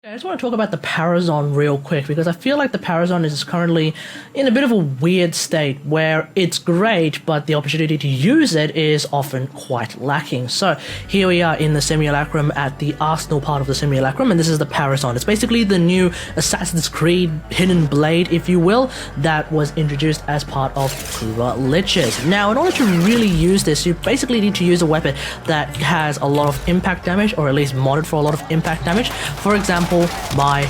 I just want to talk about the Parazon real quick because I feel like the Parazon is currently in a bit of a weird state where it's great, but the opportunity to use it is often quite lacking. So here we are in the simulacrum at the Arsenal part of the simulacrum, and this is the Parazon. It's basically the new Assassin's Creed hidden blade, if you will, that was introduced as part of Kuva Liches. Now, in order to really use this, you basically need to use a weapon that has a lot of impact damage, or at least modded for a lot of impact damage. For example, my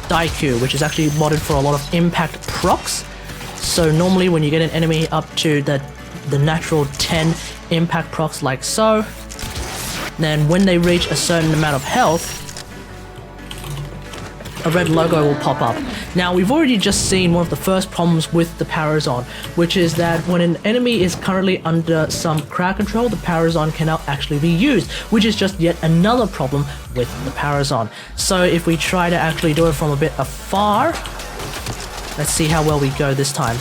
Daiku, which is actually modded for a lot of impact procs. So normally when you get an enemy up to the natural 10 impact procs like so, then when they reach a certain amount of health, a red logo will pop up. Now, we've already just seen one of the first problems with the Parazon, which is that when an enemy is currently under some crowd control, the Parazon cannot actually be used, which is just yet another problem with the Parazon. So if we try to actually do it from a bit afar, let's see how well we go this time.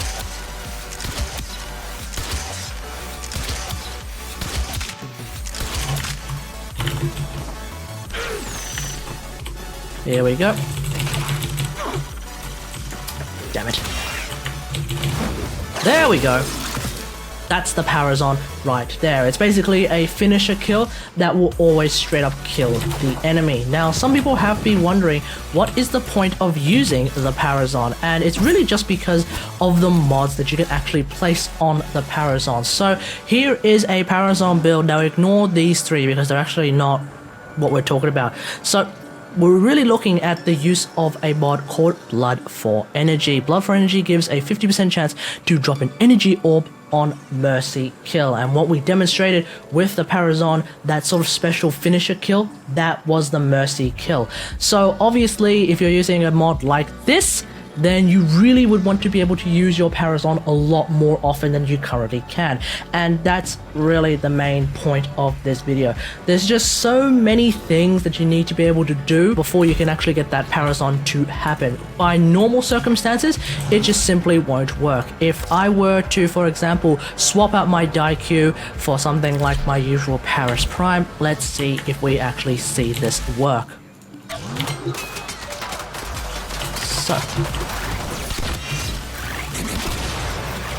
Here we go. Damn it. There we go. That's the Parazon right there. It's basically a finisher kill that will always straight up kill the enemy. Now, some people have been wondering, what is the point of using the Parazon? And it's really just because of the mods that you can actually place on the Parazon. So here is a Parazon build. Now ignore these three because they're actually not what we're talking about. So we're really looking at the use of a mod called Blood for Energy. Blood for Energy gives a 50% chance to drop an energy orb on Mercy kill, and what we demonstrated with the Parazon, that sort of special finisher kill, that was the Mercy kill. So obviously if you're using a mod like this, then you really would want to be able to use your Parazon a lot more often than you currently can. And that's really the main point of this video. There's just so many things that you need to be able to do before you can actually get that Parazon to happen. By normal circumstances, it just simply won't work. If I were to, for example, swap out my Daiku for something like my usual Paris Prime, let's see if we actually see this work. So,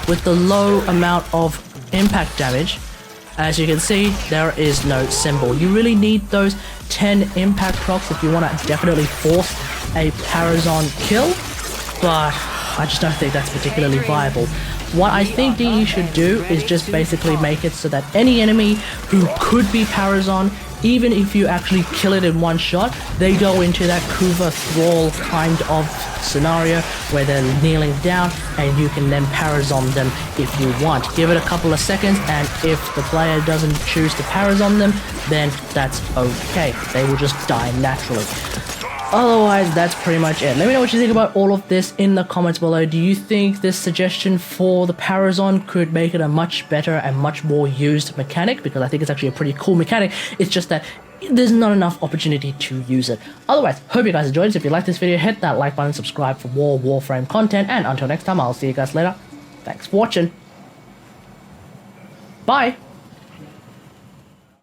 with the low amount of impact damage, as you can see, there is no symbol. You really need those 10 impact procs if you want to definitely force a Parazon kill, but I just don't think that's particularly viable. What I think DE should do is just basically make it so that any enemy who could be Parazon, even if you actually kill it in one shot, they go into that Kuva thrall kind of scenario where they're kneeling down and you can then Parazon them if you want. Give it a couple of seconds, and if the player doesn't choose to Parazon them, then that's okay. They will just die naturally. Otherwise, that's pretty much it. Let me know what you think about all of this in the comments below. Do you think this suggestion for the Parazon could make it a much better and much more used mechanic? Because I think it's actually a pretty cool mechanic. It's just that there's not enough opportunity to use it. Otherwise, hope you guys enjoyed this. If you like this video, hit that like button, subscribe for more Warframe content, and until next time, I'll see you guys later. Thanks for watching. Bye!